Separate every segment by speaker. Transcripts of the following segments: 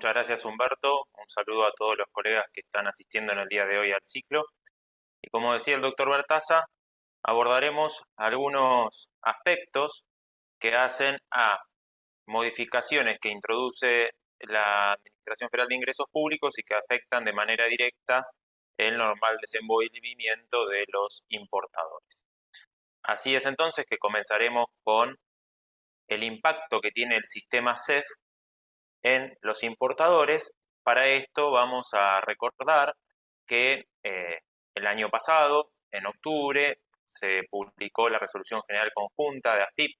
Speaker 1: Muchas gracias, Humberto. Un saludo a todos los colegas que están asistiendo en el día de hoy al ciclo. Y como decía el doctor Bertaza, abordaremos algunos aspectos que hacen a modificaciones que introduce la Administración Federal de Ingresos Públicos y que afectan de manera directa el normal desenvolvimiento de los importadores. Así es entonces que comenzaremos con el impacto que tiene el sistema CEF en los importadores. Para esto vamos a recordar que el año pasado, en octubre, se publicó la Resolución General Conjunta de AFIP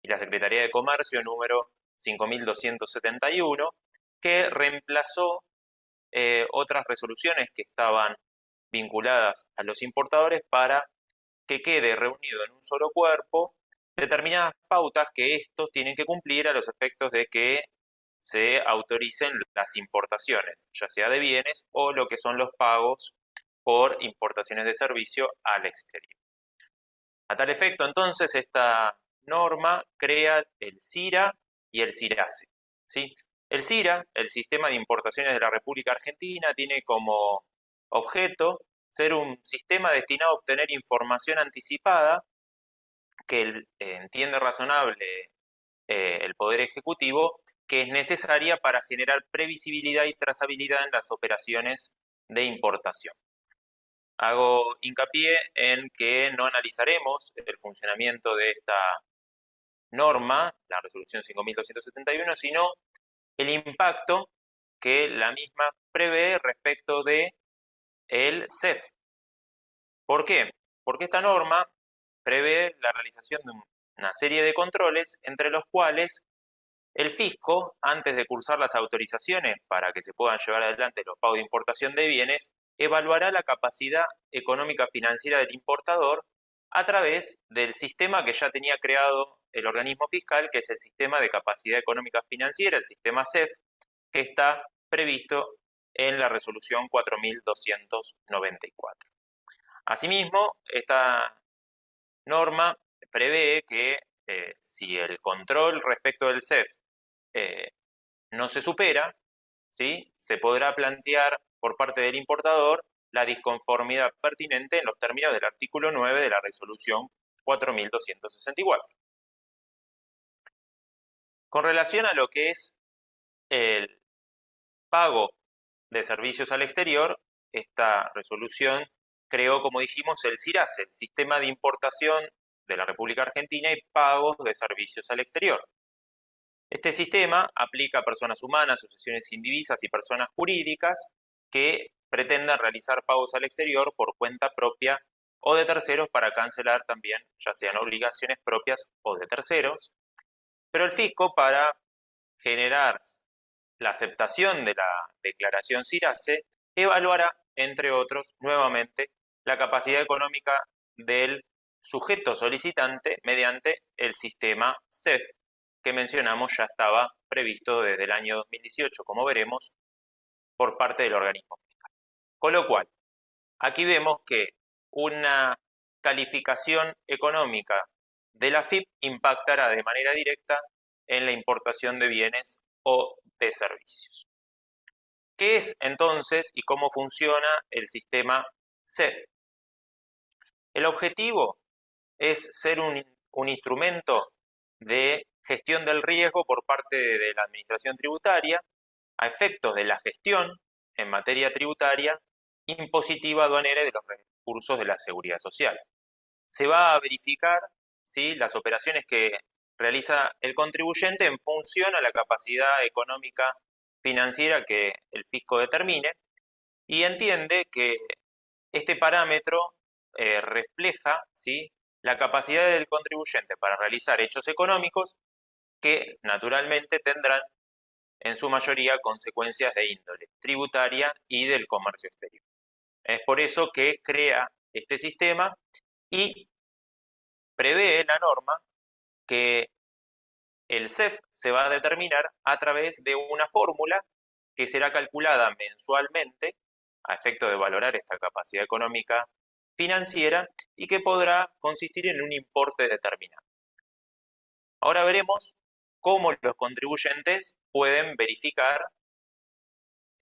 Speaker 1: y la Secretaría de Comercio número 5271, que reemplazó otras resoluciones que estaban vinculadas a los importadores para que quede reunido en un solo cuerpo determinadas pautas que estos tienen que cumplir a los efectos de que se autoricen las importaciones, ya sea de bienes o lo que son los pagos por importaciones de servicio al exterior. A tal efecto, entonces, esta norma crea el SIRA y el SIRACE, ¿sí? El SIRA, el Sistema de Importaciones de la República Argentina, tiene como objeto ser un sistema destinado a obtener información anticipada que entiende razonable el Poder Ejecutivo, que es necesaria para generar previsibilidad y trazabilidad en las operaciones de importación. Hago hincapié en que no analizaremos el funcionamiento de esta norma, la resolución 5271, sino el impacto que la misma prevé respecto de el CEF. ¿Por qué? Porque esta norma prevé la realización de una serie de controles, entre los cuales el fisco, antes de cursar las autorizaciones para que se puedan llevar adelante los pagos de importación de bienes, evaluará la capacidad económica financiera del importador a través del sistema que ya tenía creado el organismo fiscal, que es el sistema de capacidad económica financiera, el sistema CEF, que está previsto en la resolución 4294. Asimismo, esta norma prevé que si el control respecto del CEF eh, no se supera, ¿sí?, se podrá plantear por parte del importador la disconformidad pertinente en los términos del artículo 9 de la resolución 4264. Con relación a lo que es el pago de servicios al exterior, esta resolución creó, como dijimos, el SIRACE, el Sistema de Importación de la República Argentina y Pagos de Servicios al Exterior. Este sistema aplica a personas humanas, asociaciones indivisas y personas jurídicas que pretendan realizar pagos al exterior por cuenta propia o de terceros para cancelar también, ya sean obligaciones propias o de terceros. Pero el fisco, para generar la aceptación de la declaración SIRACE, evaluará, entre otros, nuevamente, la capacidad económica del sujeto solicitante mediante el sistema CEF, que mencionamos ya estaba previsto desde el año 2018, como veremos, por parte del organismo fiscal. Con lo cual, aquí vemos que una calificación económica de la FIP impactará de manera directa en la importación de bienes o de servicios. ¿Qué es entonces y cómo funciona el sistema CEF? El objetivo es ser un instrumento de gestión del riesgo por parte de la Administración Tributaria a efectos de la gestión en materia tributaria, impositiva, aduanera y de los recursos de la seguridad social. Se va a verificar, ¿sí?, las operaciones que realiza el contribuyente en función a la capacidad económica financiera que el fisco determine, y entiende que este parámetro refleja, ¿sí?, la capacidad del contribuyente para realizar hechos económicos que naturalmente tendrán en su mayoría consecuencias de índole tributaria y del comercio exterior. Es por eso que crea este sistema y prevé la norma que el CEF se va a determinar a través de una fórmula que será calculada mensualmente a efecto de valorar esta capacidad económica financiera y que podrá consistir en un importe determinado. Ahora veremos cómo los contribuyentes pueden verificar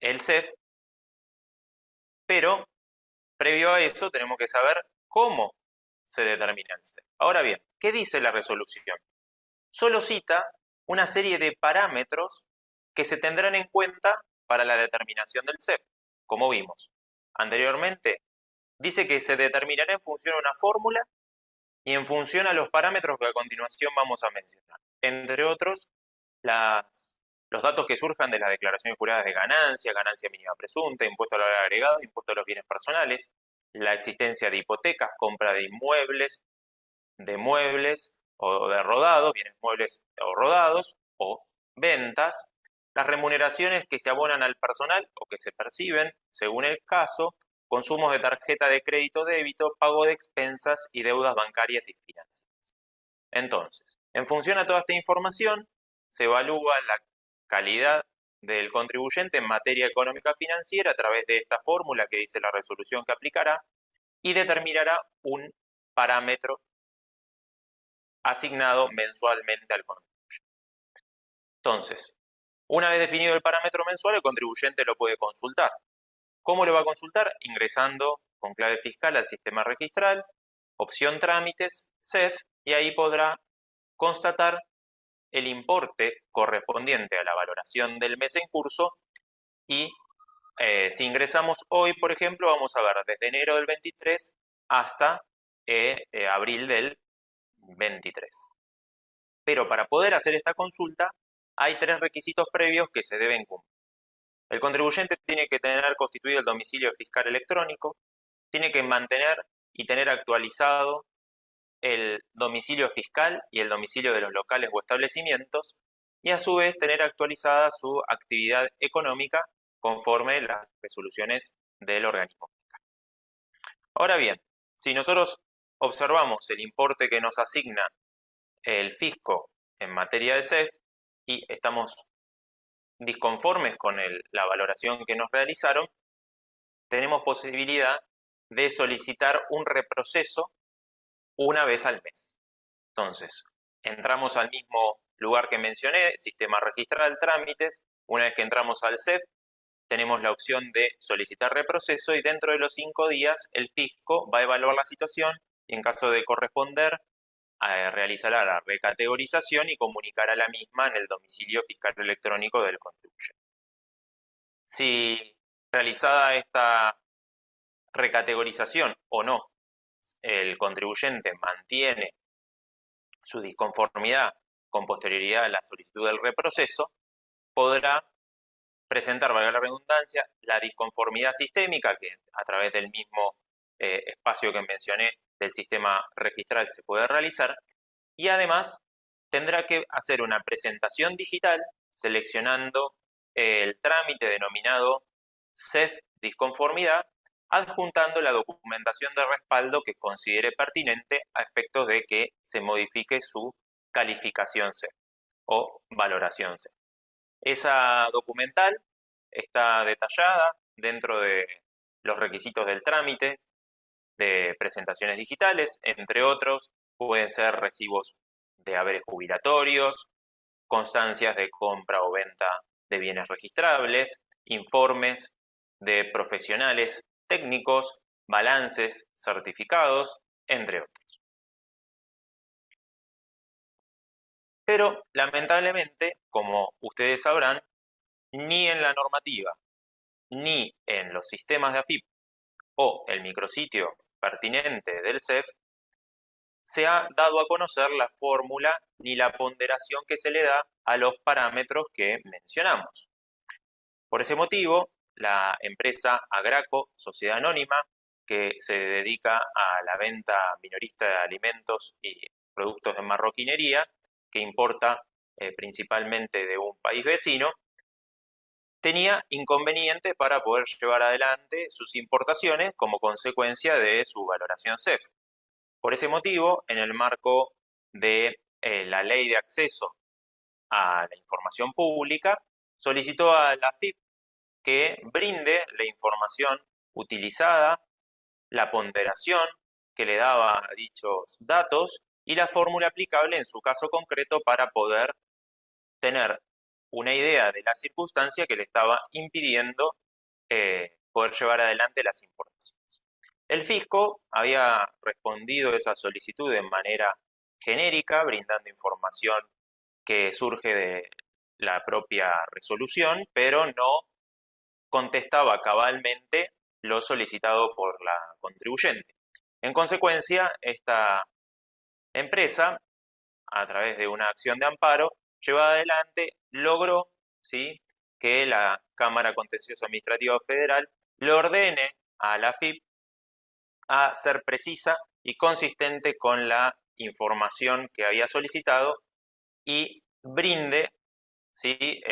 Speaker 1: el CEF, pero previo a eso tenemos que saber cómo se determina el CEF. Ahora bien, ¿qué dice la resolución? Solo cita una serie de parámetros que se tendrán en cuenta para la determinación del CEF, como vimos anteriormente. Dice que se determinará en función a una fórmula y en función a los parámetros que a continuación vamos a mencionar. Entre otros, los datos que surjan de las declaraciones juradas de ganancia, ganancia mínima presunta, impuesto al valor agregado, impuesto a los bienes personales, la existencia de hipotecas, compra de muebles o de rodados, bienes muebles o rodados, o ventas, las remuneraciones que se abonan al personal o que se perciben, según el caso, consumos de tarjeta de crédito débito, pago de expensas y deudas bancarias y financieras. Entonces, en función a toda esta información, se evalúa la calidad del contribuyente en materia económica financiera a través de esta fórmula que dice la resolución que aplicará y determinará un parámetro asignado mensualmente al contribuyente. Entonces, una vez definido el parámetro mensual, el contribuyente lo puede consultar. ¿Cómo lo va a consultar? Ingresando con clave fiscal al sistema registral, opción trámites, CEF, y ahí podrá constatar el importe correspondiente a la valoración del mes en curso y si ingresamos hoy, por ejemplo, vamos a ver desde enero del 23 hasta abril del 23. Pero para poder hacer esta consulta hay 3 requisitos previos que se deben cumplir. El contribuyente tiene que tener constituido el domicilio fiscal electrónico, tiene que mantener y tener actualizado el domicilio fiscal y el domicilio de los locales o establecimientos, y a su vez tener actualizada su actividad económica conforme las resoluciones del organismo fiscal. Ahora bien, si nosotros observamos el importe que nos asigna el fisco en materia de CEF y estamos disconformes con la valoración que nos realizaron, tenemos posibilidad de solicitar un reproceso una vez al mes. Entonces, entramos al mismo lugar que mencioné, sistema registral trámites. Una vez que entramos al CEF, tenemos la opción de solicitar reproceso y dentro de los 5 días el fisco va a evaluar la situación y en caso de corresponder, realizará la recategorización y comunicará la misma en el domicilio fiscal electrónico del contribuyente. Si realizada esta recategorización o no, el contribuyente mantiene su disconformidad con posterioridad a la solicitud del reproceso, podrá presentar, valga la redundancia, la disconformidad sistémica, que a través del mismo espacio que mencioné del sistema registral se puede realizar, y además tendrá que hacer una presentación digital seleccionando el trámite denominado CEF disconformidad, adjuntando la documentación de respaldo que considere pertinente a efectos de que se modifique su calificación CEF o valoración CEF. Esa documental está detallada dentro de los requisitos del trámite de presentaciones digitales, entre otros pueden ser recibos de haberes jubilatorios, constancias de compra o venta de bienes registrables, informes de profesionales técnicos, balances certificados, entre otros. Pero lamentablemente, como ustedes sabrán, ni en la normativa, ni en los sistemas de AFIP o el micrositio pertinente del CEF, se ha dado a conocer la fórmula ni la ponderación que se le da a los parámetros que mencionamos. Por ese motivo, la empresa Agraco, Sociedad Anónima, que se dedica a la venta minorista de alimentos y productos de marroquinería, que importa principalmente de un país vecino, tenía inconveniente para poder llevar adelante sus importaciones como consecuencia de su valoración CEF. Por ese motivo, en el marco de la Ley de Acceso a la Información Pública, solicitó a la AFIP que brinde la información utilizada, la ponderación que le daba a dichos datos y la fórmula aplicable en su caso concreto para poder tener una idea de la circunstancia que le estaba impidiendo poder llevar adelante las importaciones. El fisco había respondido a esa solicitud de manera genérica, brindando información que surge de la propia resolución, pero no contestaba cabalmente lo solicitado por la contribuyente. En consecuencia, esta empresa, a través de una acción de amparo llevada adelante, logró, ¿sí?, que la Cámara Contencioso Administrativa Federal le ordene a la AFIP a ser precisa y consistente con la información que había solicitado y brinde, ¿sí?,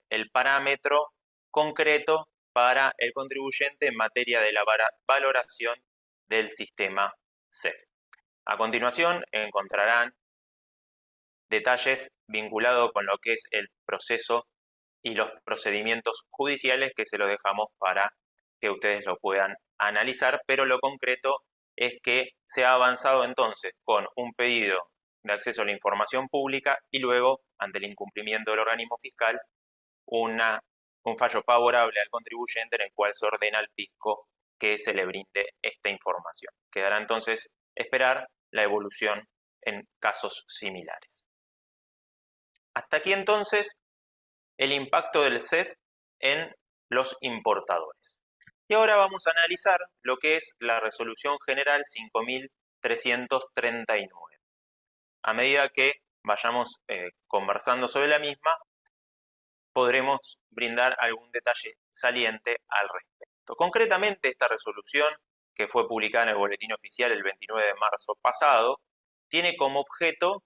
Speaker 1: el parámetro concreto para el contribuyente en materia de la valoración del sistema CEF. A continuación encontrarán detalles vinculados con lo que es el proceso y los procedimientos judiciales que se los dejamos para que ustedes lo puedan analizar, pero lo concreto es que se ha avanzado entonces con un pedido de acceso a la información pública y luego, ante el incumplimiento del organismo fiscal, un fallo favorable al contribuyente en el cual se ordena al fisco que se le brinde esta información. Quedará entonces esperar la evolución en casos similares. Hasta aquí entonces el impacto del CEF en los importadores. Y ahora vamos a analizar lo que es la Resolución General 5339. A medida que vayamos conversando sobre la misma, podremos brindar algún detalle saliente al respecto. Concretamente, esta resolución, que fue publicada en el Boletín Oficial el 29 de marzo pasado, tiene como objeto,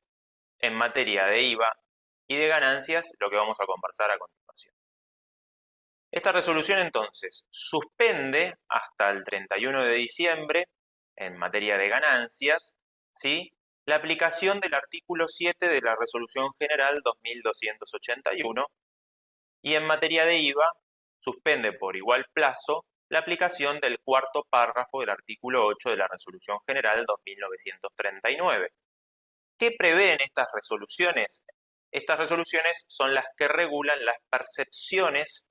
Speaker 1: en materia de IVA y de ganancias, lo que vamos a conversar a continuación. Esta resolución entonces suspende hasta el 31 de diciembre, en materia de ganancias, ¿sí?, la aplicación del artículo 7 de la Resolución General 2281 y en materia de IVA suspende por igual plazo la aplicación del cuarto párrafo del artículo 8 de la Resolución General 2939. ¿Qué prevén estas resoluciones? Estas resoluciones son las que regulan las percepciones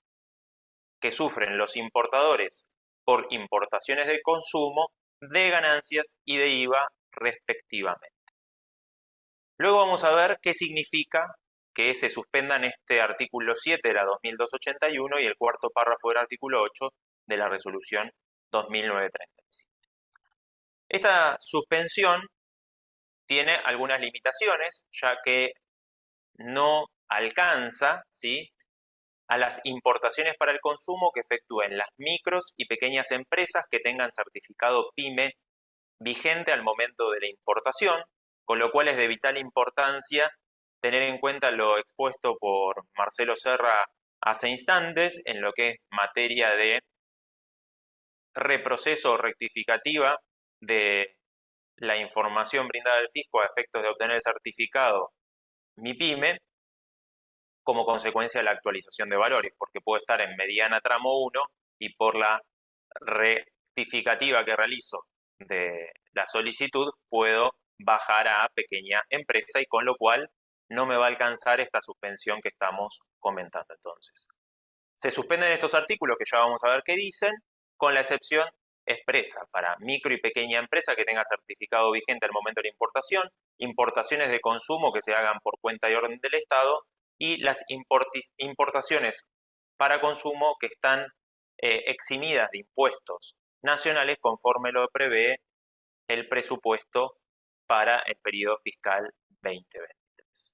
Speaker 1: que sufren los importadores por importaciones de consumo, de ganancias y de IVA respectivamente. Luego vamos a ver qué significa que se suspendan este artículo 7 de la 2281 y el cuarto párrafo del artículo 8 de la resolución 2937. Esta suspensión tiene algunas limitaciones, ya que no alcanza, ¿sí?, a las importaciones para el consumo que efectúen las micros y pequeñas empresas que tengan certificado PYME vigente al momento de la importación, con lo cual es de vital importancia tener en cuenta lo expuesto por Marcelo Serra hace instantes en lo que es materia de reproceso rectificativa de la información brindada al fisco a efectos de obtener el certificado MIPYME, como consecuencia de la actualización de valores, porque puedo estar en mediana tramo 1 y por la rectificativa que realizo de la solicitud puedo bajar a pequeña empresa y con lo cual no me va a alcanzar esta suspensión que estamos comentando entonces. Se suspenden estos artículos que ya vamos a ver qué dicen, con la excepción expresa para micro y pequeña empresa que tenga certificado vigente al momento de la importación, importaciones de consumo que se hagan por cuenta y orden del Estado y las importaciones para consumo que están eximidas de impuestos nacionales conforme lo prevé el presupuesto para el periodo fiscal 2023.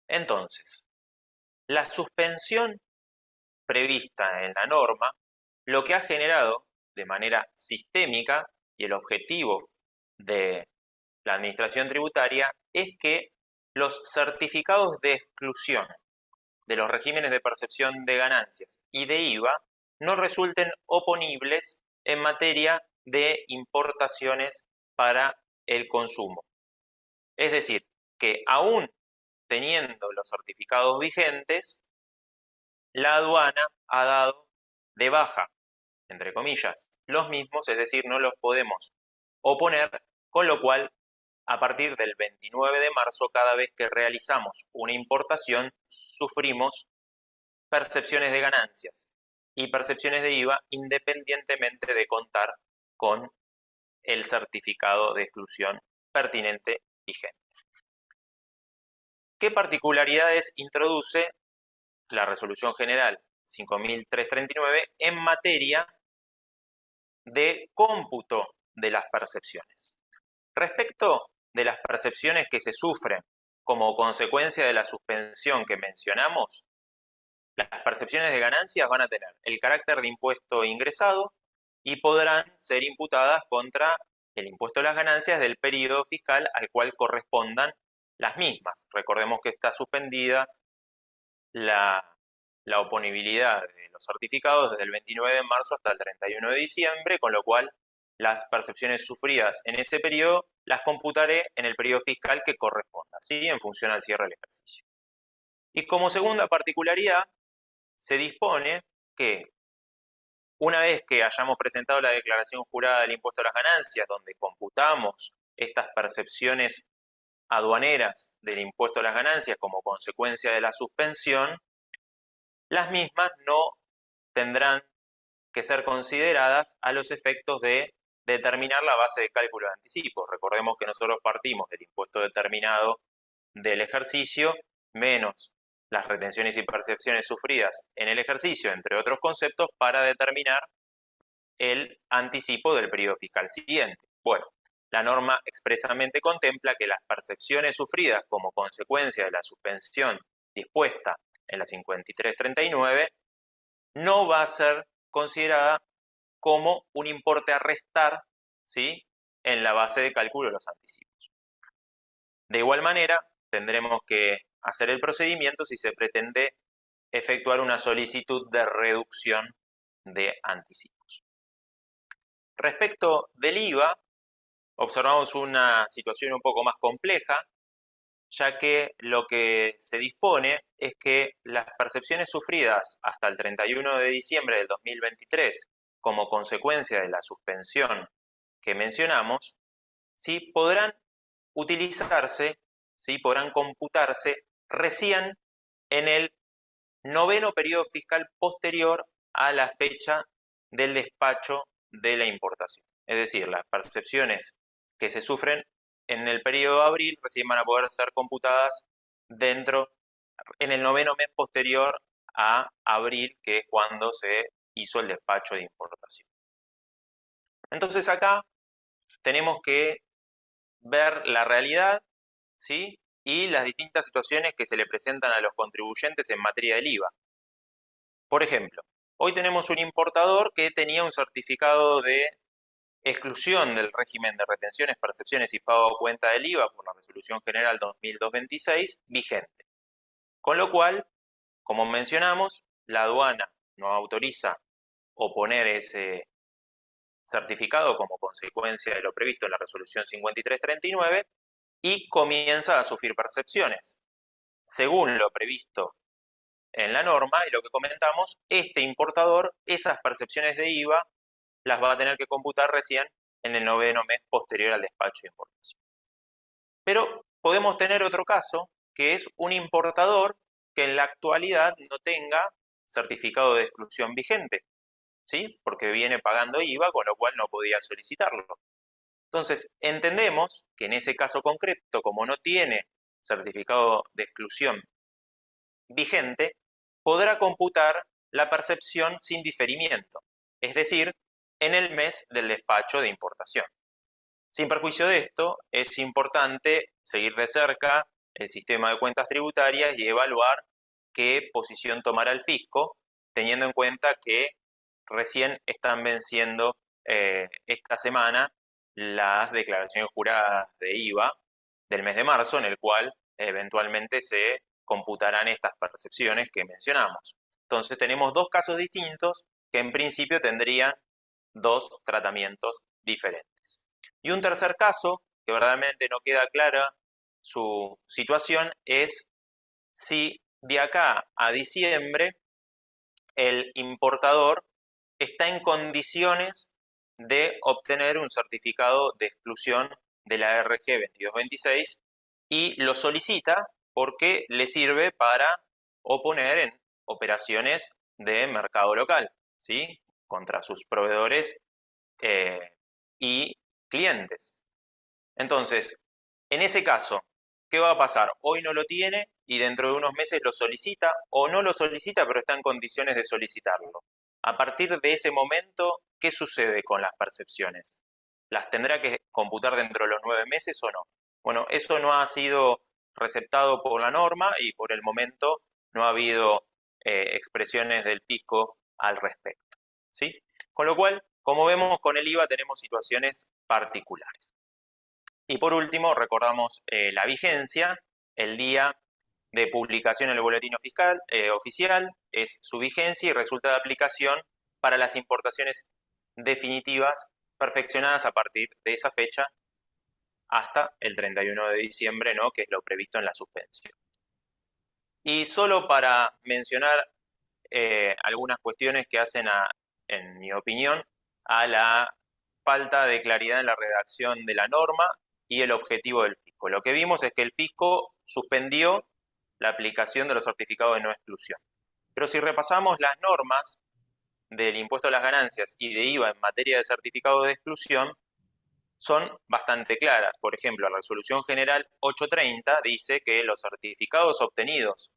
Speaker 1: Entonces, la suspensión prevista en la norma lo que ha generado de manera sistémica, y el objetivo de la administración tributaria es que los certificados de exclusión de los regímenes de percepción de ganancias y de IVA no resulten oponibles en materia de importaciones para el consumo. Es decir, que aún teniendo los certificados vigentes, la aduana ha dado de baja, entre comillas, los mismos, es decir, no los podemos oponer, con lo cual a partir del 29 de marzo, cada vez que realizamos una importación, sufrimos percepciones de ganancias y percepciones de IVA independientemente de contar con el certificado de exclusión pertinente vigente. ¿Qué particularidades introduce la Resolución General 5339 en materia de cómputo de las percepciones? Respecto de las percepciones que se sufren como consecuencia de la suspensión que mencionamos, las percepciones de ganancias van a tener el carácter de impuesto ingresado y podrán ser imputadas contra el impuesto a las ganancias del periodo fiscal al cual correspondan las mismas. Recordemos que está suspendida la oponibilidad de los certificados desde el 29 de marzo hasta el 31 de diciembre, con lo cual las percepciones sufridas en ese periodo las computaré en el periodo fiscal que corresponda, ¿sí? En función al cierre del ejercicio. Y como segunda particularidad, se dispone que una vez que hayamos presentado la declaración jurada del impuesto a las ganancias, donde computamos estas percepciones aduaneras del impuesto a las ganancias como consecuencia de la suspensión, las mismas no tendrán que ser consideradas a los efectos de determinar la base de cálculo de anticipo. Recordemos que nosotros partimos del impuesto determinado del ejercicio menos las retenciones y percepciones sufridas en el ejercicio, entre otros conceptos, para determinar el anticipo del periodo fiscal siguiente. Bueno, la norma expresamente contempla que las percepciones sufridas como consecuencia de la suspensión dispuesta en la 5339 no va a ser considerada como un importe a restar, ¿sí?, en la base de cálculo de los anticipos. De igual manera, tendremos que hacer el procedimiento si se pretende efectuar una solicitud de reducción de anticipos. Respecto del IVA, observamos una situación un poco más compleja, ya que lo que se dispone es que las percepciones sufridas hasta el 31 de diciembre del 2023 como consecuencia de la suspensión que mencionamos, ¿sí?, podrán utilizarse, ¿sí?, podrán computarse recién en el noveno periodo fiscal posterior a la fecha del despacho de la importación. Es decir, las percepciones que se sufren en el periodo de abril recién van a poder ser computadas en el noveno mes posterior a abril, que es cuando se hizo el despacho de importación. Entonces acá tenemos que ver la realidad, ¿sí?, y las distintas situaciones que se le presentan a los contribuyentes en materia del IVA. Por ejemplo, hoy tenemos un importador que tenía un certificado de exclusión del régimen de retenciones, percepciones y pago a cuenta del IVA por la Resolución General 2226 vigente. Con lo cual, como mencionamos, la aduana no autoriza oponer ese certificado como consecuencia de lo previsto en la Resolución 5339 y comienza a sufrir percepciones. Según lo previsto en la norma y lo que comentamos, este importador, esas percepciones de IVA las va a tener que computar recién en el noveno mes posterior al despacho de importación. Pero podemos tener otro caso, que es un importador que en la actualidad no tenga certificado de exclusión vigente, ¿sí?, porque viene pagando IVA, con lo cual no podía solicitarlo. Entonces, entendemos que en ese caso concreto, como no tiene certificado de exclusión vigente, podrá computar la percepción sin diferimiento, es decir, en el mes del despacho de importación. Sin perjuicio de esto, es importante seguir de cerca el sistema de cuentas tributarias y evaluar qué posición tomará el fisco, teniendo en cuenta que recién están venciendo esta semana las declaraciones juradas de IVA del mes de marzo, en el cual eventualmente se computarán estas percepciones que mencionamos. Entonces tenemos dos casos distintos que en principio tendrían dos tratamientos diferentes. Y un tercer caso, que verdaderamente no queda clara su situación, es si de acá a diciembre el importador está en condiciones de obtener un certificado de exclusión de la RG 2226 y lo solicita porque le sirve para oponer en operaciones de mercado local, ¿sí? Contra sus proveedores y clientes. Entonces, en ese caso, ¿qué va a pasar? Hoy no lo tiene y dentro de unos meses lo solicita o no lo solicita, pero está en condiciones de solicitarlo. A partir de ese momento, ¿qué sucede con las percepciones? ¿Las tendrá que computar dentro de los 9 meses o no? Bueno, eso no ha sido receptado por la norma y por el momento no ha habido expresiones del fisco al respecto, ¿sí? Con lo cual, como vemos, con el IVA tenemos situaciones particulares. Y por último, recordamos la vigencia, el día de publicación en el boletín fiscal, oficial, es su vigencia y resulta de aplicación para las importaciones definitivas perfeccionadas a partir de esa fecha hasta el 31 de diciembre, ¿no? Que es lo previsto en la suspensión. Y solo para mencionar algunas cuestiones que hacen, en mi opinión, a la falta de claridad en la redacción de la norma y el objetivo del fisco. Lo que vimos es que el fisco suspendió la aplicación de los certificados de no exclusión. Pero si repasamos las normas del impuesto a las ganancias y de IVA en materia de certificado de exclusión, son bastante claras. Por ejemplo, la Resolución General 830 dice que los certificados obtenidos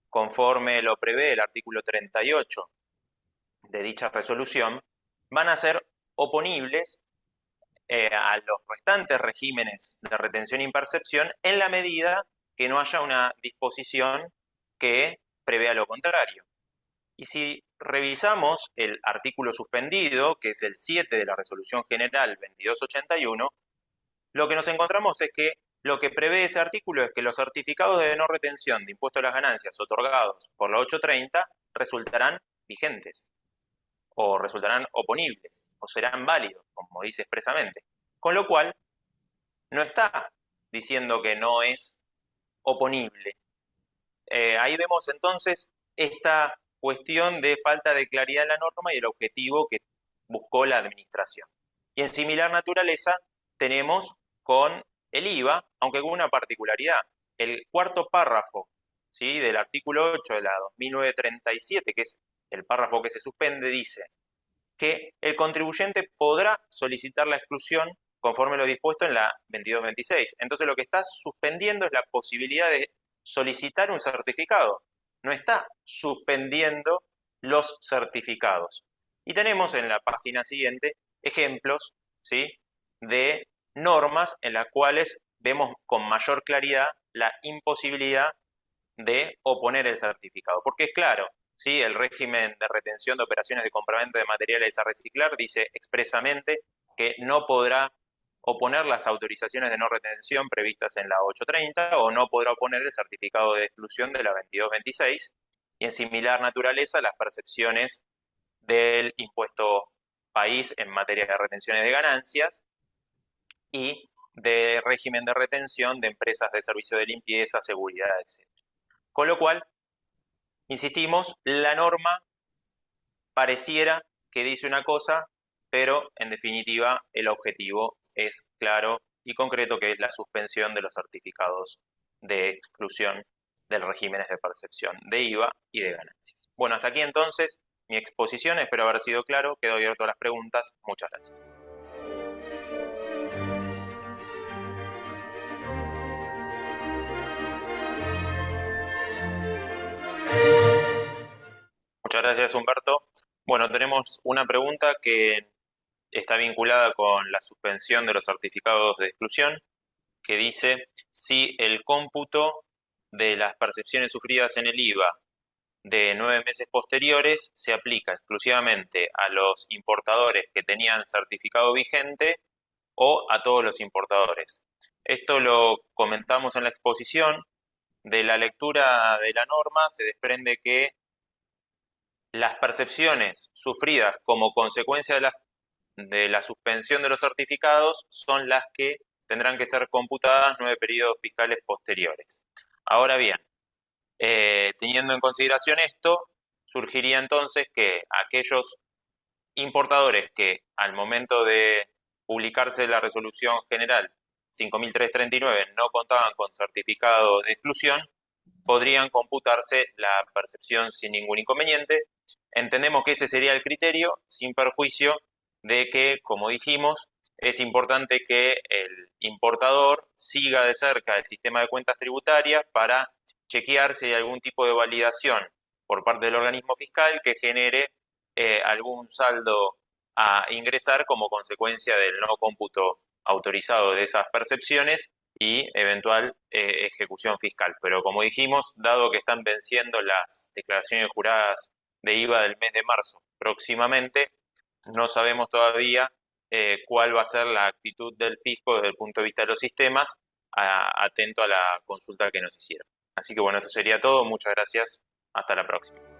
Speaker 1: conforme lo prevé el artículo 38 de dicha resolución, van a ser oponibles a los restantes regímenes de retención e impercepción en la medida que no haya una disposición que prevea lo contrario. Y si revisamos el artículo suspendido, que es el 7 de la Resolución General 2281, lo que nos encontramos es que lo que prevé ese artículo es que los certificados de no retención de impuesto a las ganancias otorgados por la 830 resultarán vigentes o resultarán oponibles o serán válidos, como dice expresamente. Con lo cual, no está diciendo que no es oponible. Ahí vemos entonces esta cuestión de falta de claridad en la norma y el objetivo que buscó la administración. Y en similar naturaleza tenemos con el IVA, aunque con una particularidad. El cuarto párrafo, ¿sí?, del artículo 8 de la 2937, que es el párrafo que se suspende, dice que el contribuyente podrá solicitar la exclusión conforme lo dispuesto en la 2226. Entonces lo que está suspendiendo es la posibilidad de solicitar un certificado. No está suspendiendo los certificados. Y tenemos en la página siguiente ejemplos, ¿sí?, de normas en las cuales vemos con mayor claridad la imposibilidad de oponer el certificado. Porque es claro, ¿sí?, el régimen de retención de operaciones de compraventa de materiales a reciclar dice expresamente que no podrá oponer las autorizaciones de no retención previstas en la 830 o no podrá oponer el certificado de exclusión de la 2226 y en similar naturaleza las percepciones del impuesto país en materia de retenciones de ganancias y de régimen de retención de empresas de servicio de limpieza, seguridad, etc. Con lo cual, insistimos, la norma pareciera que dice una cosa, pero en definitiva el objetivo es claro y concreto, que es la suspensión de los certificados de exclusión del regímenes de percepción de IVA y de ganancias. Bueno, hasta aquí entonces mi exposición, espero haber sido claro, quedo abierto a las preguntas, muchas gracias. Muchas gracias, Humberto. Bueno, tenemos una pregunta que está vinculada con la suspensión de los certificados de exclusión, que dice si el cómputo de las percepciones sufridas en el IVA de 9 meses posteriores se aplica exclusivamente a los importadores que tenían certificado vigente o a todos los importadores. Esto lo comentamos en la exposición. De la lectura de la norma se desprende que las percepciones sufridas como consecuencia de la suspensión de los certificados son las que tendrán que ser computadas 9 periodos fiscales posteriores. Ahora bien, teniendo en consideración esto, surgiría entonces que aquellos importadores que al momento de publicarse la resolución general 5.339 no contaban con certificado de exclusión, podrían computarse la percepción sin ningún inconveniente. Entendemos que ese sería el criterio, sin perjuicio de que, como dijimos, es importante que el importador siga de cerca el sistema de cuentas tributarias para chequear si hay algún tipo de validación por parte del organismo fiscal que genere algún saldo a ingresar como consecuencia del no cómputo autorizado de esas percepciones y eventual ejecución fiscal. Pero como dijimos, dado que están venciendo las declaraciones juradas de IVA del mes de marzo próximamente, no sabemos todavía cuál va a ser la actitud del fisco desde el punto de vista de los sistemas, atento a la consulta que nos hicieron. Así que bueno, esto sería todo. Muchas gracias. Hasta la próxima.